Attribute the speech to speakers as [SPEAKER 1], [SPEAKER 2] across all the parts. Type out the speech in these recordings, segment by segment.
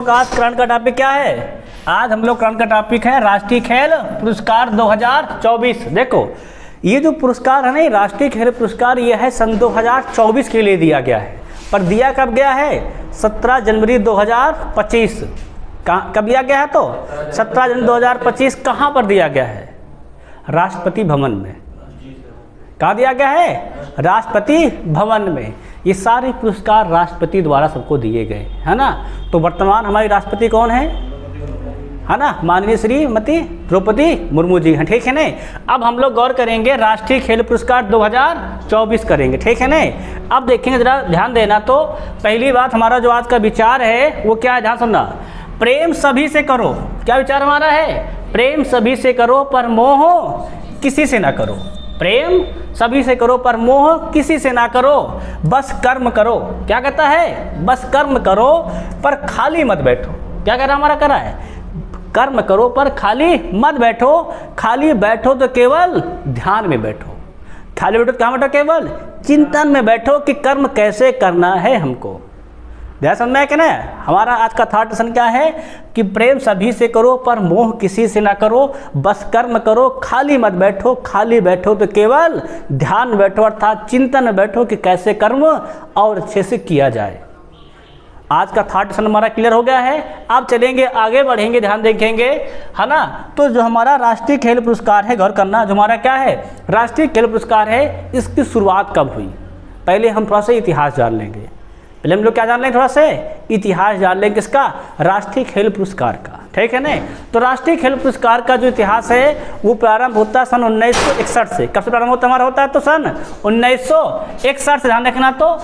[SPEAKER 1] आज करंट का टॉपिक क्या है? आज हम लोग करंट का टॉपिक है राष्ट्रीय खेल पुरस्कार 2024। देखो ये जो पुरस्कार है ना, राष्ट्रीय खेल पुरस्कार ये है सन 2024 के लिए दिया गया है। पर दिया कब गया है? 17 जनवरी 2025। कब दिया गया है? तो 17 जनवरी 2025। कहाँ पर दिया गया है? राष्ट्रपति भवन में। कहाँ दिया गया है? राष्ट्रपति भवन में। ये सारे पुरस्कार राष्ट्रपति द्वारा सबको दिए गए, है ना। तो वर्तमान हमारी राष्ट्रपति कौन है ना? माननीय श्रीमती द्रौपदी मुर्मू जी हैं, ठीक है ना। अब हम लोग गौर करेंगे राष्ट्रीय खेल पुरस्कार 2024 करेंगे, ठीक है ना। अब देखेंगे, जरा ध्यान देना। तो पहली बात हमारा जो आज का विचार है वो क्या है, ध्यान सुनना। प्रेम सभी से करो। क्या विचार हमारा है? प्रेम सभी से करो पर मोह किसी से ना करो। प्रेम सभी से करो पर मोह किसी से ना करो, बस कर्म करो। क्या कहता है? बस कर्म करो पर खाली मत बैठो। क्या कह रहा हमारा? करा है कर्म करो पर खाली मत बैठो। खाली बैठो तो केवल ध्यान में बैठो। खाली बैठो तो कहाँ बैठो? केवल चिंतन में बैठो कि कर्म कैसे करना है हमको। ध्यान समझ में है कि ना। हमारा आज का थॉट लेसन क्या है कि प्रेम सभी से करो पर मोह किसी से ना करो, बस कर्म करो, खाली मत बैठो। खाली बैठो तो केवल ध्यान में बैठो, अर्थात चिंतन में बैठो कि कैसे कर्म और अच्छे से किया जाए। आज का थॉट लेसन हमारा क्लियर हो गया है। आप चलेंगे आगे बढ़ेंगे, ध्यान देखेंगे, है ना। तो जो हमारा राष्ट्रीय खेल पुरस्कार है, गौर करना, जो हमारा क्या है राष्ट्रीय खेल पुरस्कार है, इसकी शुरुआत कब हुई? पहले हम थोड़ा सा इतिहास जान लेंगे। पहले हम लोग क्या जान लेंगे? थोड़ा से इतिहास जान लेंगे किसका? राष्ट्रीय खेल पुरस्कार का, ठीक है ना। तो राष्ट्रीय खेल पुरस्कार का जो इतिहास है वो प्रारंभ होता है सन 1961 से। कब से प्रारंभ होता हमारा? होता है तो सन 1961 से। ध्यान रखना। तो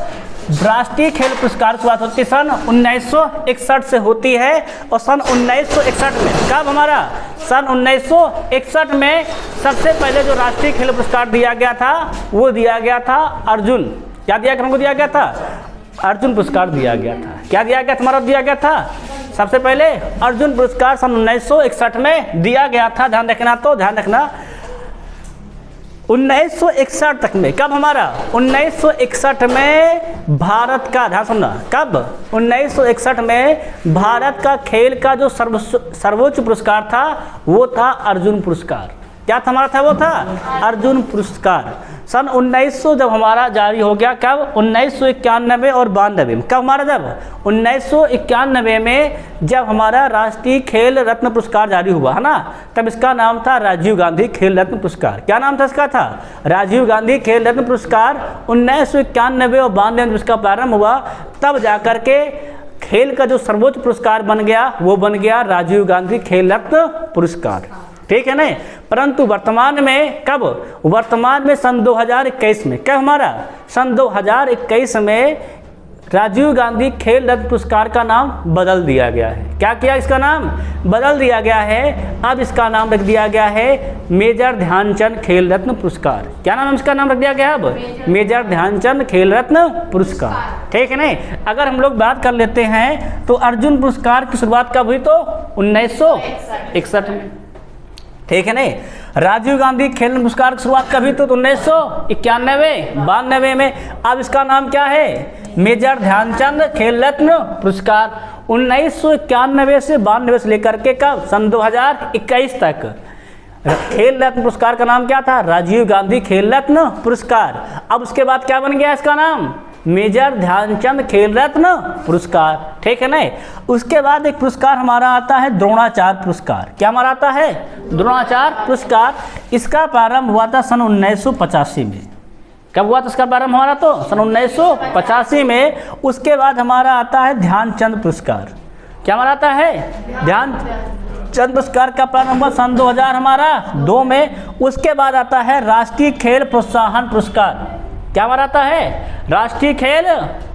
[SPEAKER 1] राष्ट्रीय खेल पुरस्कार शुरुआत होती है सन 1961 से होती है। और सन 1961 में, कब हमारा? सन 1961 में सबसे पहले जो राष्ट्रीय खेल पुरस्कार दिया गया था वो दिया गया था अर्जुन। क्या दिया हमको? दिया गया था अर्जुन पुरस्कार दिया गया था। क्या दिया गया? हमारा दिया गया था सबसे पहले अर्जुन पुरस्कार सन 1961 में दिया गया था। ध्यान रखना। तो ध्यान रखना 1961 तक में। कब हमारा? 1961 में भारत का, ध्यान सुनना, कब? 1961 में भारत का खेल का जो सर्वोच्च पुरस्कार था वो था अर्जुन पुरस्कार। क्या था हमारा? था वो था अर्जुन पुरस्कार। सन 1900 जब हमारा जारी हो गया, कब? 1991 और 92 में। कब हमारा? जब 1991 में जब हमारा राष्ट्रीय खेल रत्न पुरस्कार जारी हुआ, है ना, तब इसका नाम था राजीव गांधी खेल रत्न पुरस्कार। क्या नाम था इसका? था राजीव गांधी खेल रत्न पुरस्कार। 1991 और 92 में इसका प्रारंभ हुआ, तब जाकर के खेल का जो सर्वोच्च पुरस्कार बन गया वो बन गया राजीव गांधी खेल रत्न पुरस्कार, ठीक है ना। परंतु वर्तमान में, कब? वर्तमान में सन 2021 में। क्या हमारा? सन 2021 में राजीव गांधी खेल रत्न पुरस्कार का नाम बदल दिया गया है। क्या किया? इसका नाम बदल दिया गया है। अब इसका नाम रख दिया गया है मेजर ध्यानचंद खेल रत्न पुरस्कार। क्या नाम इसका नाम रख दिया गया? अब मेजर ध्यानचंद खेल रत्न पुरस्कार, ठीक है ना। अगर हम लोग बात कर लेते हैं तो अर्जुन पुरस्कार की शुरुआत कब हुई? तो 1961 में, ठीक है ना। राजीव गांधी खेल पुरस्कार की शुरुआत कभी? तो 1991-92 में। अब इसका नाम क्या है? मेजर ध्यानचंद खेल रत्न पुरस्कार। 1991 से 92 से लेकर के कब? सन 2021 तक खेल रत्न पुरस्कार का नाम क्या था? राजीव गांधी खेल रत्न पुरस्कार। अब उसके बाद क्या बन गया इसका नाम? मेजर ध्यानचंद खेल रत्न पुरस्कार, ठीक है ना। उसके बाद एक पुरस्कार हमारा आता है द्रोणाचार्य पुरस्कार। क्या हमारा आता है? द्रोणाचार्य पुरस्कार। इसका प्रारंभ हुआ था सन 1985 में। कब हुआ था इसका प्रारंभ हमारा? तो सन 1985 में। उसके बाद हमारा आता है ध्यानचंद पुरस्कार। क्या हमारा आता है? ध्यानचंद पुरस्कार का प्रारंभ हुआ सन 2000 हमारा 2 में। उसके बाद आता है राष्ट्रीय खेल प्रोत्साहन पुरस्कार। क्या हमारा आता है? राष्ट्रीय खेल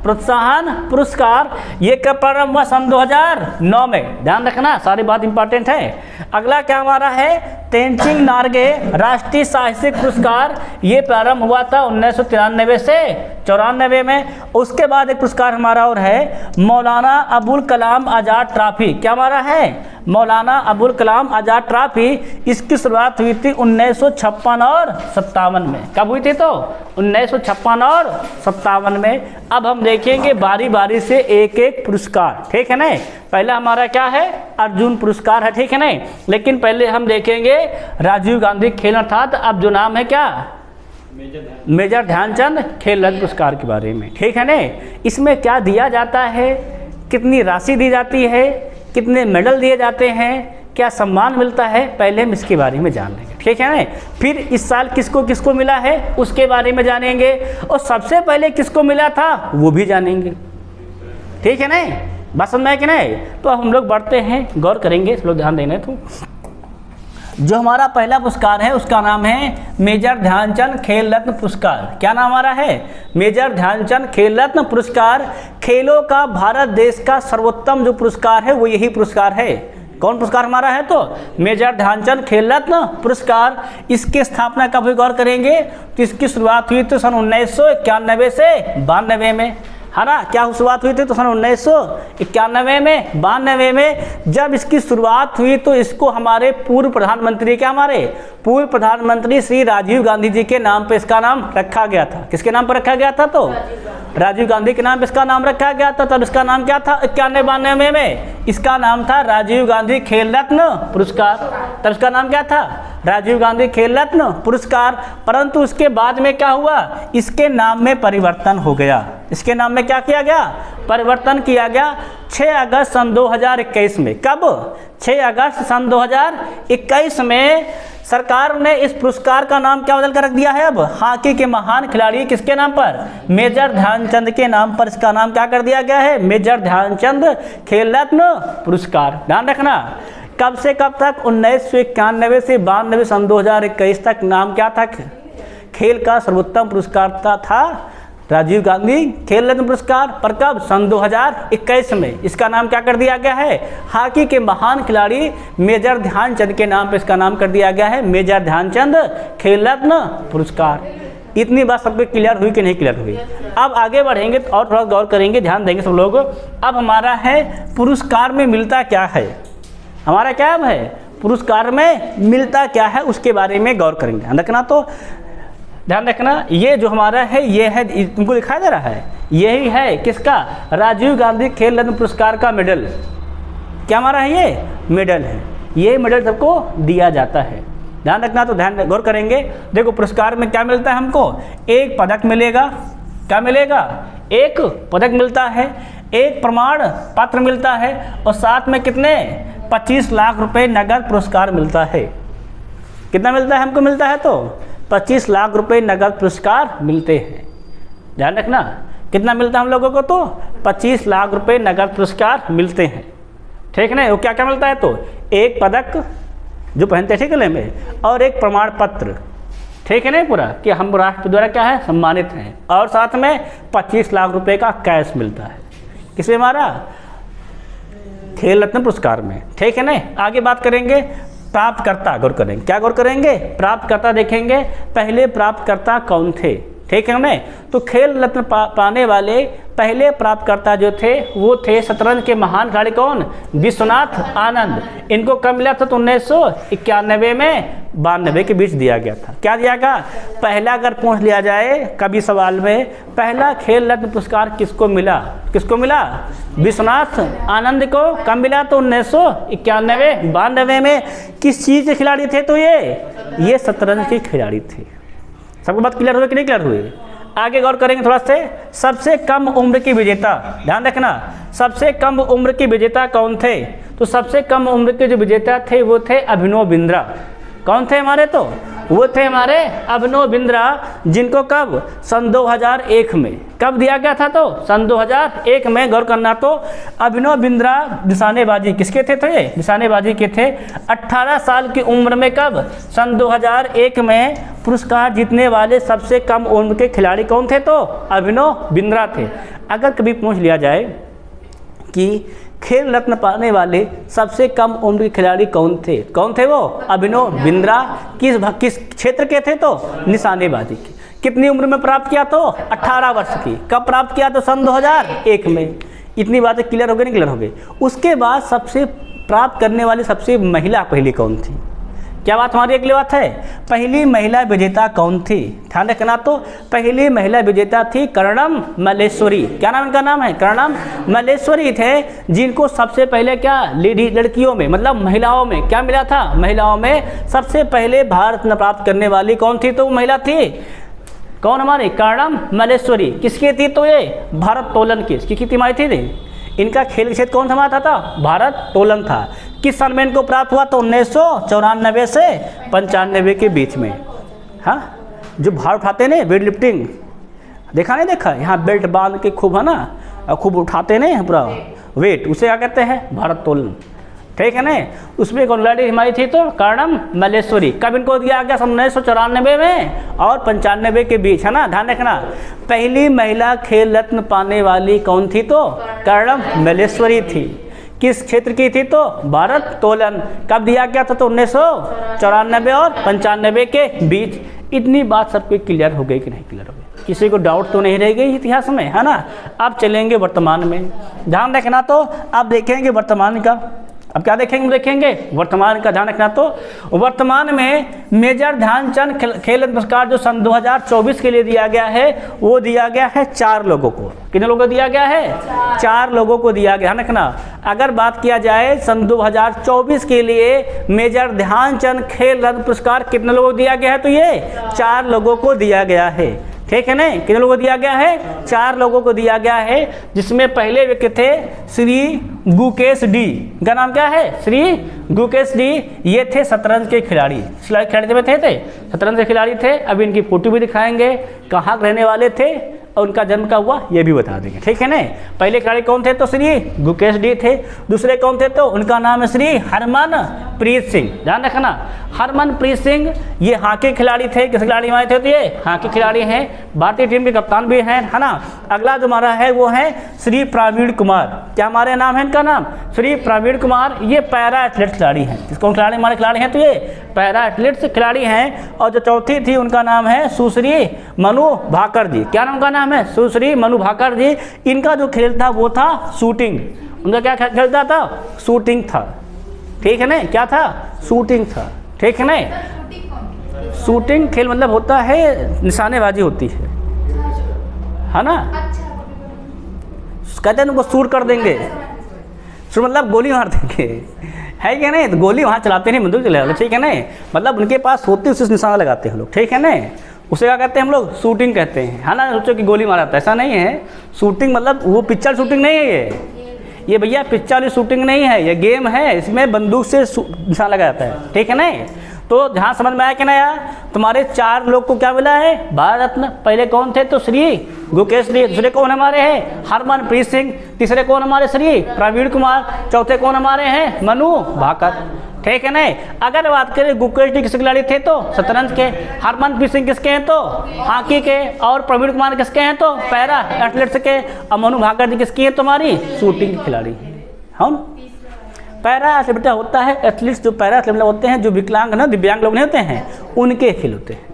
[SPEAKER 1] प्रोत्साहन पुरस्कार। ये कब प्रारंभ हुआ? सन 2009 में। ध्यान रखना, सारी बात इंपॉर्टेंट है। अगला क्या हमारा है? तेनजिंग नार्गे राष्ट्रीय साहित्यिक पुरस्कार। ये प्रारंभ हुआ था 1993 से 94 में। उसके बाद एक पुरस्कार हमारा और है मौलाना अबुल कलाम आज़ाद ट्रॉफी। क्या हमारा है? मौलाना अबुल कलाम आज़ाद ट्रॉफी, इसकी शुरुआत हुई थी 1956 और 57 में। कब हुई थी? तो 1956 और 57 में। अब हम देखेंगे बारी बारी से एक एक पुरस्कार, ठीक है ना। पहला हमारा क्या है? अर्जुन पुरस्कार है, ठीक है ना। लेकिन पहले हम देखेंगे राजीव गांधी खेल अर्थात अब जो नाम है क्या? मेजर ध्यानचंद खेल रत्न पुरस्कार के बारे में, ठीक है ना। इसमें क्या दिया जाता है, कितनी राशि दी जाती है, कितने मेडल दिए जाते हैं, क्या सम्मान मिलता है, पहले हम इसके बारे में जान लेंगे, ठीक है ना। फिर इस साल किसको किसको मिला है उसके बारे में जानेंगे, और सबसे पहले किसको मिला था वो भी जानेंगे, ठीक है ना। बात समझ में है कि नहीं? तो हम लोग बढ़ते हैं, गौर करेंगे, इस लोग ध्यान देना। तो जो हमारा पहला पुरस्कार है उसका नाम है मेजर ध्यानचंद खेल रत्न पुरस्कार। क्या नाम हमारा है? मेजर ध्यानचंद खेल रत्न पुरस्कार। खेलों का भारत देश का सर्वोत्तम जो पुरस्कार है वो यही पुरस्कार है। कौन पुरस्कार हमारा है? तो मेजर ध्यानचंद खेल रत्न पुरस्कार। इसकी स्थापना कब हुई गौर करेंगे, तो इसकी शुरुआत हुई तो सन 1991 से 92 में, है ना। क्या शुरुआत हुई थी? तो सन 1991 में, 92 में जब इसकी शुरुआत हुई तो इसको हमारे पूर्व प्रधानमंत्री, क्या हमारे पूर्व प्रधानमंत्री श्री राजीव गांधी जी के नाम पे इसका नाम रखा गया था। किसके नाम पर रखा गया था? तो राजीव गांधी के नाम पे इसका नाम रखा गया था। तब इसका नाम क्या था? 91-92 में इसका नाम था राजीव गांधी खेल रत्न पुरस्कार। तब इसका नाम क्या था? राजीव गांधी खेल रत्न पुरस्कार। परंतु उसके बाद में क्या हुआ? इसके नाम में परिवर्तन हो गया। इसके नाम में क्या किया गया? परिवर्तन किया गया 6 अगस्त सन 2021 में। कब? 6 अगस्त सन 2021 में सरकार ने इस पुरस्कार का नाम क्या बदल कर रख दिया है? अब हॉकी के महान खिलाड़ी किसके नाम पर? मेजर ध्यानचंद के नाम पर इसका नाम क्या कर दिया गया है? मेजर ध्यानचंद खेल रत्न पुरस्कार। ध्यान रखना, कब से कब तक? 1991 से 92 सन 2021 तक नाम क्या था? खेल का सर्वोत्तम पुरस्कार था राजीव गांधी खेल रत्न पुरस्कार। पर कब? सन 2021 में इसका नाम क्या कर दिया गया है? हॉकी के महान खिलाड़ी मेजर ध्यानचंद के नाम पे इसका नाम कर दिया गया है मेजर ध्यानचंद खेल रत्न पुरस्कार। इतनी बात सबको क्लियर हुई कि नहीं क्लियर हुई? अब आगे बढ़ेंगे और थोड़ा गौर करेंगे, ध्यान देंगे सब लोग। अब हमारा है पुरस्कार में मिलता क्या है, हमारा क्या है पुरस्कार में मिलता क्या है उसके बारे में गौर करेंगे। ध्यान रखना, तो ध्यान रखना, ये जो हमारा है ये है, तुमको दिखाई दे रहा है, यही है किसका? राजीव गांधी खेल रत्न पुरस्कार का मेडल। क्या हमारा है? ये मेडल है। ये मेडल सबको दिया जाता है। ध्यान रखना, तो ध्यान गौर करेंगे। देखो पुरस्कार में क्या मिलता है हमको? एक पदक मिलेगा। क्या मिलेगा? एक पदक मिलता है, एक प्रमाण पत्र मिलता है, और साथ में कितने? 25 लाख रुपए नगद पुरस्कार मिलता है। कितना मिलता है हमको? मिलता है तो 25 लाख रुपए नगद पुरस्कार मिलते हैं। ध्यान रखना, कितना मिलता है हम लोगों को? तो 25 लाख रुपए नगद पुरस्कार मिलते हैं, ठीक है ना। वो क्या क्या मिलता है? तो एक पदक जो पहनते हैं, ठीक है में, और एक प्रमाण पत्र, ठीक है ना, पूरा कि हम राष्ट्रपति द्वारा क्या है सम्मानित हैं, और साथ में 25 लाख रुपए का कैश मिलता है। किसमें? हमारा खेल रत्न पुरस्कार में, ठीक है ना। आगे बात करेंगे प्राप्तकर्ता, गौर करेंगे। क्या गौर करेंगे? प्राप्तकर्ता देखेंगे। पहले प्राप्तकर्ता कौन थे, ठीक है ना। तो खेल रत्न पाने वाले पहले प्राप्तकर्ता जो थे वो थे शतरंज के महान खिलाड़ी। कौन? विश्वनाथ आनंद। इनको कब मिला था? तो 1991 में 92 के बीच दिया गया था। क्या दिया गया? पहला अगर पूछ लिया जाए कभी सवाल में, पहला खेल रत्न पुरस्कार किसको मिला? किसको मिला? विश्वनाथ आनंद को। कब मिला? तो 1991 92 में। किस चीज़ के खिलाड़ी थे? तो ये शतरंज के खिलाड़ी थे। सबको बात क्लियर हुई कि नहीं क्लियर हुई? आगे गौर करेंगे थोड़ा से। सबसे कम उम्र की विजेता, ध्यान रखना, सबसे कम उम्र के विजेता कौन थे? तो सबसे कम उम्र के जो विजेता थे वो थे अभिनव बिंद्रा। कौन थे हमारे? तो वो थे हमारे अभिनव बिंद्रा, जिनको कब? सन 2001 में। कब दिया गया था? तो सन 2001 में। गौर करना, तो अभिनव बिंद्रा निशानेबाजी किसके थे? तो ये निशानेबाजी के थे। 18 साल की उम्र में कब? सन 2001 में पुरस्कार जीतने वाले सबसे कम उम्र के खिलाड़ी कौन थे? तो अभिनव बिंद्रा थे। अगर कभी पूछ लिया जाए कि खेल रत्न पाने वाले सबसे कम उम्र के खिलाड़ी कौन थे? कौन थे वो? अभिनव बिंद्रा। किस क्षेत्र के थे? तो निशानेबाजी की। कितनी उम्र में प्राप्त किया? तो 18 वर्ष की। कब प्राप्त किया? तो सन 2001 में। इतनी बातें क्लियर हो गई नहीं क्लियर हो गई? उसके बाद सबसे प्राप्त करने वाली सबसे महिला पहली कौन थी? क्या बात हमारी अगली बात है, पहली महिला विजेता कौन थी? ध्यान रखना, तो पहली महिला विजेता थी कर्णम मल्लेश्वरी। क्या नाम इनका नाम है? कर्णम मल्लेश्वरी थे, जिनको सबसे पहले क्या लड़कियों में मतलब महिलाओं में क्या मिला था? महिलाओं में सबसे पहले भारत रत्न प्राप्त करने वाली कौन थी? तो महिला थी कौन हमारी? कर्णम मल्लेश्वरी। किसकी थी? तो ये भारोत्तोलन की। किसकी तीमाही थी? इनका खेल क्षेत्र कौन सा था? भारोत्तोलन था। किस साल में इनको प्राप्त हुआ? तो 1994 से 95 के बीच में। हाँ, जो भार उठाते ना, वेट लिफ्टिंग, देखा नहीं देखा? यहाँ बेल्ट बांध के खूब है ना, और खूब उठाते नहीं पूरा वेट, उसे क्या कहते हैं? भारोत्तोलन। ठीक है ना? उसमें एक लड़ी हमारी थी तो कर्णम मल्लेश्वरी। कब इनको दिया गया? 1994 में और 95 के बीच, है ना? ध्यान रखना, पहली महिला खेल रत्न पाने वाली कौन थी? तो कर्णम मल्लेश्वरी थी। किस क्षेत्र की थी? तो भारोत्तोलन। कब दिया गया था? तो 1994 और 95 के बीच। इतनी बात सबको क्लियर हो गई कि नहीं क्लियर हो गई? किसी को डाउट तो नहीं रह गई इतिहास में, है ना? अब चलेंगे वर्तमान में। ध्यान रखना, तो अब देखेंगे वर्तमान का। अब क्या देखेंगे वर्तमान का। ध्यान रखना, तो वर्तमान में मेजर ध्यानचंद खेल रत्न पुरस्कार जो सन 2024 के लिए दिया गया है, वो दिया गया है 4 लोगों को। कितने लोगों को दिया गया है? 4 लोगों को दिया गया। ध्यान रखना, अगर बात किया जाए सन 2024 के लिए मेजर ध्यानचंद खेल रत्न पुरस्कार कितने लोगों को दिया गया है? तो ये 4 लोगों को दिया गया है। ठीक है ना? कितने लोगों को दिया गया है? 4 लोगों को दिया गया है, जिसमें पहले व्यक्ति थे श्री गुकेश डी। इनका नाम क्या है? श्री गुकेश डी। ये थे शतरंज के खिलाड़ी। खिलाड़ी में थे शतरंज के खिलाड़ी थे। अभी इनकी फोटो भी दिखाएंगे, कहाँ रहने वाले थे और उनका जन्म कब हुआ ये भी बता देंगे। ठीक है ना? पहले खिलाड़ी कौन थे? तो श्री गुकेश डी थे। दूसरे कौन थे? तो उनका नाम है श्री हरमनप्रीत सिंह। ध्यान रखना, हरमनप्रीत सिंह ये हॉकी खिलाड़ी थे। किस खिलाड़ी हमारे थे? तो ये हॉकी खिलाड़ी हैं, भारतीय टीम के कप्तान भी हैं, है ना? अगला जो हमारा है वो है श्री प्रवीण कुमार। क्या हमारे नाम है इनका नाम? श्री प्रवीण कुमार। ये पैरा एथलीट खिलाड़ी हैं। कौन खिलाड़ी हमारे खिलाड़ी हैं? तो ये पैरा एथलीट्स खिलाड़ी हैं। और जो चौथी थी उनका नाम है सुश्री मनु भाकर जी। क्या नाम का नाम है? सुश्री मनु भाकर जी। इनका जो खेल था वो था शूटिंग। उनका क्या खेलता था? शूटिंग था। ठीक है ना? क्या था? शूटिंग था। ठीक है ना? शूटिंग खेल मतलब होता है निशानेबाजी होती है ना? कहते हैं उनको शूट कर देंगे। शूट मतलब गोली मार देंगे, है क्या नहीं? तो गोली वहाँ चलाते नहीं, बंदूक चला। ठीक है ना? मतलब उनके पास होती है, उसे निशाना लगाते हैं लोग। ठीक है ना? उसे क्या कहते हैं हम लोग? शूटिंग कहते हैं, है ना? सोचो कि गोली मारा था, ऐसा नहीं है। शूटिंग मतलब वो पिक्चर शूटिंग नहीं है ये भैया, पिक्चर वाली शूटिंग नहीं है, ये गेम है। इसमें बंदूक से निशाना लगाया जाता है। ठीक है ना? तो जहाँ समझ में आया कि ना यार, तुम्हारे 4 लोग को क्या मिला है? भारत रत्न। पहले कौन थे? तो श्री गुकेश डी। दूसरे कौन हमारे हैं? हरमनप्रीत सिंह। तीसरे कौन हमारे? श्री प्रवीण कुमार। चौथे कौन हमारे हैं? मनु भाकर। ठीक है ना? अगर बात करें गुकेश डी किस खिलाड़ी थे? तो शतरंज के। हरमनप्रीत सिंह किसके हैं? तो हॉकी के। और प्रवीण कुमार किसके हैं? तो पैरा एथलेट्स के। और मनु भाकर जी किसकी है? तुम्हारी शूटिंग की खिलाड़ी। हम पैरा एथलीट होता है, एथलीट्स जो पैरा एथलीट होते हैं, जो विकलांग ना दिव्यांग लोग नहीं होते हैं, उनके खेल होते हैं।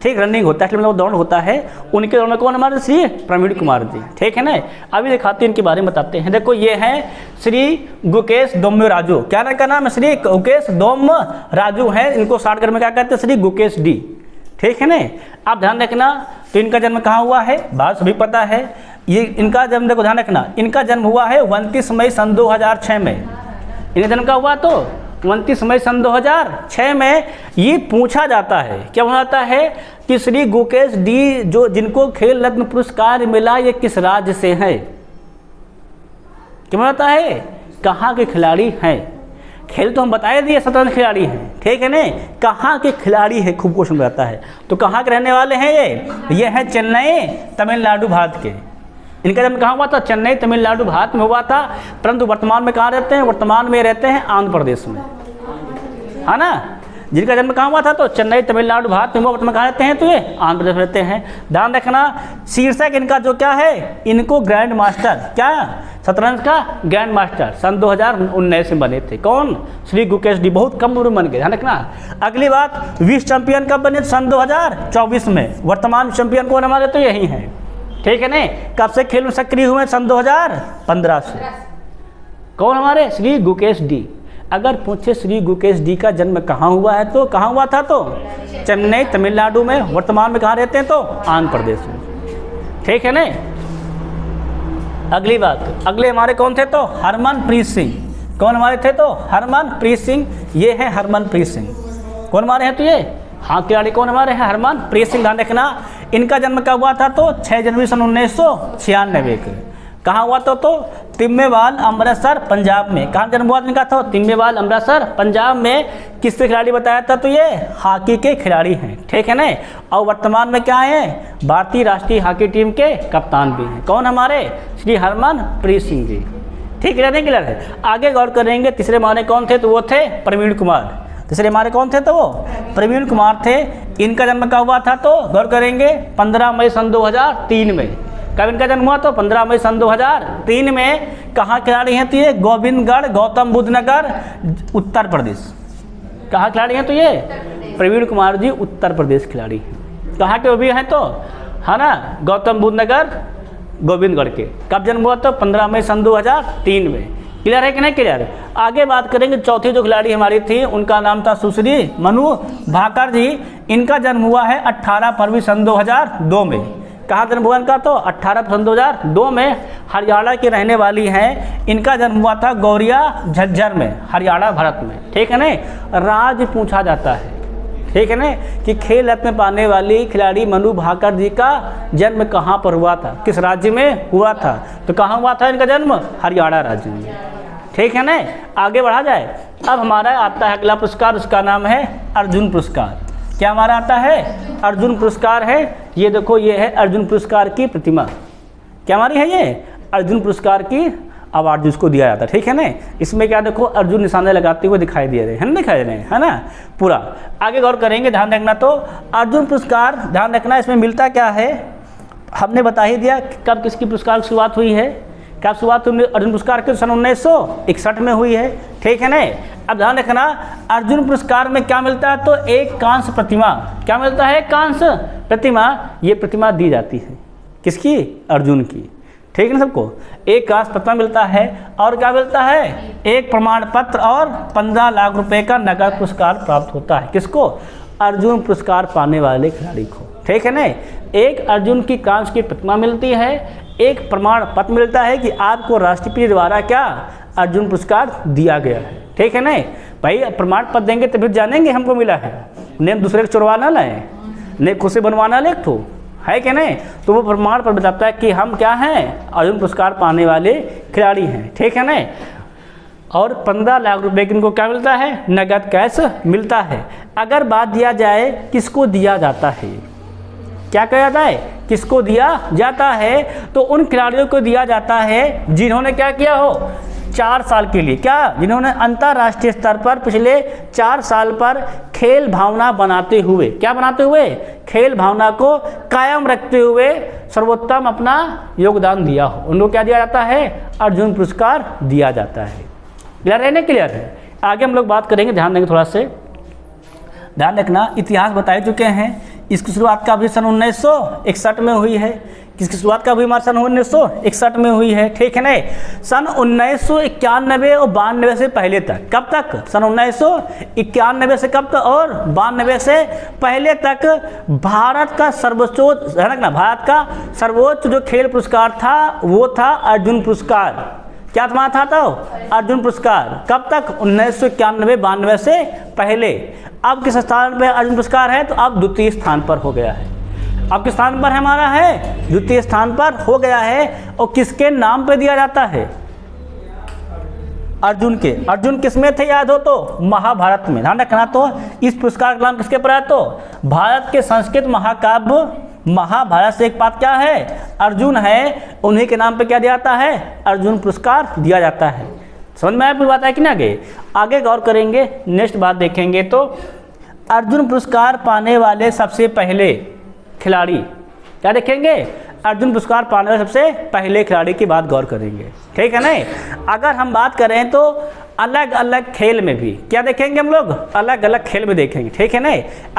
[SPEAKER 1] ठीक, रनिंग होता है, मतलब दौड़ होता है, उनके दौड़ में कौन हमारे? श्री प्रवीण कुमार जी। ठीक है ना? अभी दिखाते हैं इनके बारे में बताते हैं। देखो ये है श्री गुकेश दोम्य राजू। क्या का नाम है? श्री गुकेश दोम्य राजू है। इनको शॉर्टकट में क्या कहते हैं? श्री गुकेश डी। ठीक है ना? आप ध्यान रखना, तो इनका जन्म कहाँ हुआ है? बात सभी पता है। ये इनका जन्म देखो, ध्यान रखना, इनका जन्म हुआ है 29 मई सन 2006 में। इनका जन्म का हुआ तो 29 मई सन 2006 में। ये पूछा जाता है, क्या पूछा जाता है कि श्री गुकेश डी जो जिनको खेल रत्न पुरस्कार मिला, ये किस राज्य से हैं? क्या बताता है? कहाँ के खिलाड़ी हैं? खेल तो हम बताए दिए, शतरंज खिलाड़ी हैं। ठीक है ना? कहाँ के खिलाड़ी है? खूब क्वेश्चन रहता है। तो कहाँ के रहने वाले हैं ये है चेन्नई तमिलनाडु भारत के। इनका जन्म कहाँ हुआ था? चेन्नई तमिलनाडु भारत में हुआ था, परंतु वर्तमान में कहाँ रहते हैं? वर्तमान में रहते हैं आंध्र प्रदेश में, है ना? जिनका जन्म कहाँ हुआ था? तो चेन्नई तमिलनाडु भारत में हुआ, वर्तमान कहाँ रहते हैं? तो ये आंध्र प्रदेश में रहते हैं। ध्यान रखना, शीर्षक इनका जो क्या है, इनको ग्रैंड मास्टर, क्या शतरंज का ग्रैंड मास्टर सन 2019 में बने थे। कौन? श्री गुकेश डी। बहुत कम उम्र में बन गए। ध्यान रखना। अगली बात, विश्व चैंपियन कब बने? सन 2024 में। वर्तमान चैंपियन कौन हमारे? तो यही हैं। ठीक है ना? कब से खेल में सक्रिय हुए? सन 2015 से। कौन हमारे? श्री गुकेश डी। अगर पूछे श्री गुकेश डी का जन्म कहाँ हुआ है तो कहाँ हुआ था? तो चेन्नई तमिलनाडु में। वर्तमान में कहाँ रहते हैं? तो आंध्र प्रदेश में। ठीक है ना। अगली बात, अगले हमारे कौन थे? तो हरमनप्रीत सिंह। कौन हमारे थे? तो हरमनप्रीत सिंह। ये है हरमनप्रीत सिंह। कौन हमारे हैं? तो ये हाँ खिलाड़ी कौन हमारे हैं? हरमनप्रीत सिंह। ध्यान रखना, इनका जन्म कब हुआ था? तो 6 जनवरी सन 1996 को। कहाँ हुआ तो तिम्मेवाल अमृतसर पंजाब में। कहाँ जन्म हुआ इनका? तो तिम्मेवाल अमृतसर पंजाब में। किससे खिलाड़ी बताया था? तो ये हॉकी के खिलाड़ी हैं। ठीक है ना। और वर्तमान में क्या हैं? भारतीय राष्ट्रीय हॉकी टीम के कप्तान भी हैं। कौन हमारे? श्री हरमनप्रीत सिंह जी। ठीक है, नहीं क्लियर है? आगे गौर करेंगे। तीसरे हमारे कौन थे? तो वो थे प्रवीण कुमार। तीसरे हमारे कौन थे? तो वो प्रवीण कुमार थे। इनका जन्म कब हुआ था? तो गौर करेंगे 15 मई सन 2003 में। कब इनका जन्म हुआ? तो 15 मई सन 2003 में। कहाँ खिलाड़ी हैं? तो ये गोविंदगढ़ गौतम बुद्ध नगर उत्तर प्रदेश। कहाँ खिलाड़ी हैं? तो ये प्रवीण कुमार जी उत्तर प्रदेश खिलाड़ी हैं। कहाँ के वो भी हैं? तो है ना, गौतम बुद्ध नगर गोविंदगढ़ के। कब जन्म हुआ? तो 15 मई सन 2003 में। क्लियर है कि नहीं क्लियर? आगे बात करेंगे। चौथी जो खिलाड़ी हमारी थी उनका नाम था सुश्री मनु भाकर जी। इनका जन्म हुआ है 18 फरवरी सन 2002 में। कहाँ जन्म हुआ इनका? तो 18 सन 2002 में। हरियाणा की रहने वाली हैं। इनका जन्म हुआ था गौरिया झज्जर में, हरियाणा भारत में। ठीक है ना। राज्य पूछा जाता है। ठीक है ना, कि खेल रत्न पाने वाली खिलाड़ी मनु भाकर जी का जन्म कहाँ पर हुआ था? किस राज्य में हुआ था? तो कहाँ हुआ था इनका जन्म? हरियाणा राज्य में। ठीक है ना। आगे बढ़ा जाए। अब हमारा आता है अगला पुरस्कार, उसका नाम है अर्जुन पुरस्कार। क्या हमारा आता है? अर्जुन पुरस्कार है। ये देखो, ये है अर्जुन पुरस्कार की प्रतिमा। क्या हमारी है? ये अर्जुन पुरस्कार की अवार्ड जिसको दिया जाता है। ठीक है ना। इसमें क्या देखो, अर्जुन निशाने लगाते हुए दिखाई दे रहे हैं ना, दिखाई दे रहे हैं, है ना पूरा। आगे गौर करेंगे, ध्यान रखना। तो अर्जुन पुरस्कार ध्यान रखना, इसमें मिलता क्या है हमने बता ही दिया। कब किसकी पुरस्कार की शुरुआत हुई है? कब शुरुआत हुई अर्जुन पुरस्कार की? सन 1961 में हुई है। ठीक है ना। अब ध्यान रखना, अर्जुन पुरस्कार में क्या मिलता है? तो एक कांस्य प्रतिमा। क्या मिलता है? कांस्य प्रतिमा। ये प्रतिमा दी जाती है किसकी? अर्जुन की। ठीक है ना सबको? एक कांस्य प्रतिमा मिलता है। और क्या मिलता है? एक प्रमाण पत्र और 15 लाख रुपए का नगद पुरस्कार प्राप्त होता है। किसको? अर्जुन पुरस्कार पाने वाले खिलाड़ी को। ठीक है ना। एक अर्जुन की कांस्य की प्रतिमा मिलती है, एक प्रमाण पत्र मिलता है कि आपको राष्ट्रपति द्वारा क्या अर्जुन पुरस्कार दिया गया है। ठीक है ना भाई? प्रमाण पत्र देंगे तभी जानेंगे हमको मिला है। नेम दूसरे को चुरवाना लाए, ने खुद से बनवाना ले तो है क्या नहीं? तो वो प्रमाण पत्र बताता है कि हम क्या हैं? अर्जुन पुरस्कार पाने वाले खिलाड़ी हैं। ठीक है ना। और 15 लाख रुपए की इनको क्या मिलता है? नगद कैश मिलता है। अगर बात दिया जाए किसको दिया जाता है, क्या कहा जाता है? किसको दिया जाता है? तो उन खिलाड़ियों को दिया जाता है जिन्होंने क्या किया हो? 4 साल के लिए क्या? जिन्होंने अंतर्राष्ट्रीय स्तर पर पिछले 4 साल पर खेल भावना बनाते हुए, क्या बनाते हुए? खेल भावना को कायम रखते हुए सर्वोत्तम अपना योगदान दिया हो, उनको क्या दिया जाता है? अर्जुन पुरस्कार दिया जाता है। क्लियर है ना? क्लियर है। आगे हम लोग बात करेंगे, ध्यान देंगे थोड़ा से। ध्यान रखना, इतिहास बता चुके हैं। इसकी शुरुआत का भी सन 1961 में हुई है। किसकी शुरुआत का भी हमारे सन 1961 में हुई है। ठीक है ना। सन 1991 और 92 से पहले तक, कब तक? सन 1991 से कब तक? और 92 से पहले तक भारत का सर्वोच्च, है ना, भारत का सर्वोच्च जो खेल पुरस्कार था वो था अर्जुन पुरस्कार। क्या था तो अर्जुन पुरस्कार। कब तक? 1991-92 से पहले। अब किस स्थान पे अर्जुन पुरस्कार है? तो अब द्वितीय स्थान पर हो गया है। अब किस स्थान पर हमारा है? द्वितीय स्थान पर हो गया है। और किसके नाम पे दिया जाता है? अर्जुन के। अर्जुन किस में थे याद हो तो? महाभारत में। ध्यान रखना। तो इस पुरस्कार का नाम किसके पर है? तो भारत के संस्कृत महाकाव्य महाभारत से एक पात्र क्या है? अर्जुन है। उन्हीं के नाम पे क्या दिया जाता है? अर्जुन पुरस्कार दिया जाता है। समझ में आया पूरी बात है कि नहीं? आगे गौर करेंगे, नेक्स्ट बात देखेंगे। तो अर्जुन पुरस्कार पाने वाले सबसे पहले खिलाड़ी क्या देखेंगे? अर्जुन पुरस्कार पाने वाले सबसे पहले खिलाड़ी की बात गौर करेंगे। ठीक है ना। अगर हम बात करें तो अलग अलग खेल में भी क्या देखेंगे हम लोग, अलग अलग खेल में देखेंगे, ठीक है ना।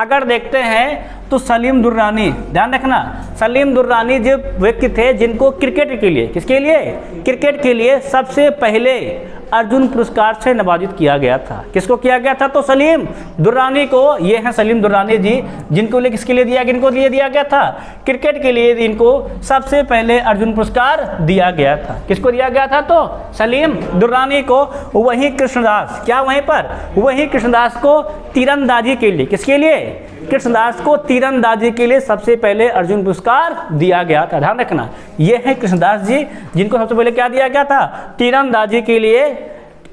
[SPEAKER 1] अगर देखते हैं तो सलीम दुर्रानी, ध्यान रखना, सलीम दुर्रानी जो व्यक्ति थे जिनको क्रिकेट के लिए, किसके लिए, क्रिकेट के लिए सबसे पहले अर्जुन पुरस्कार से नवाजित किया गया था। किसको किया गया था, तो सलीम दुर्रानी को। ये हैं सलीम दुर्रानी जी, जिनको लिए किसके लिए दिया, किनको लिए दिया गया था, क्रिकेट के लिए इनको सबसे पहले अर्जुन पुरस्कार दिया गया था। किसको दिया गया था, तो सलीम दुर्रानी को। वहीं कृष्णदास, क्या वहीं पर, वहीं कृष्णदास को तीरंदाजी के लिए, किसके लिए, कृष्णदास को तीरंदाजी के लिए सबसे पहले अर्जुन पुरस्कार दिया गया था। ध्यान रखना, ये है कृष्णदास जी, जिनको सबसे पहले क्या दिया गया था, तीरंदाजी के लिए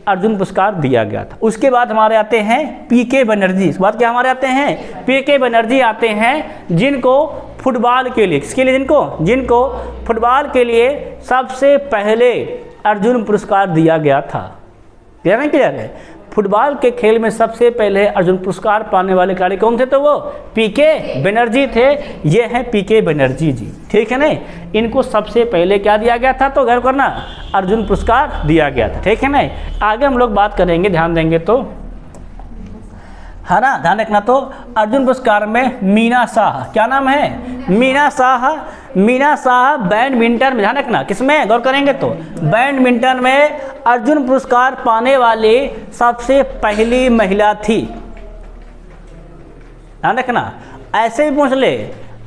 [SPEAKER 1] अर्जुन पुरस्कार दिया गया था। उसके बाद हमारे आते हैं पीके बनर्जी। इसके बाद क्या हमारे आते हैं, पीके बनर्जी आते हैं, जिनको फुटबॉल के लिए, किसके लिए, जिनको फुटबॉल के लिए सबसे पहले अर्जुन पुरस्कार दिया गया था। क्लियर है, फुटबॉल के खेल में सबसे पहले अर्जुन पुरस्कार पाने वाले खिलाड़ी कौन थे, तो वो पीके बनर्जी थे। ये हैं पीके बनर्जी जी, ठीक है ना। इनको सबसे पहले क्या दिया गया था, तो गौर करना, अर्जुन पुरस्कार दिया गया था, ठीक है ना। आगे हम लोग बात करेंगे, ध्यान देंगे तो, है ना, ध्यान रखना। तो अर्जुन पुरस्कार में मीना शाह, क्या नाम है, मीना शाह, मीना शाह बैडमिंटन में, ध्यान रखना, किसमें, गौर करेंगे तो बैडमिंटन में अर्जुन पुरस्कार पाने वाली सबसे पहली महिला थी। ध्यान रखना, ऐसे भी पूछ ले,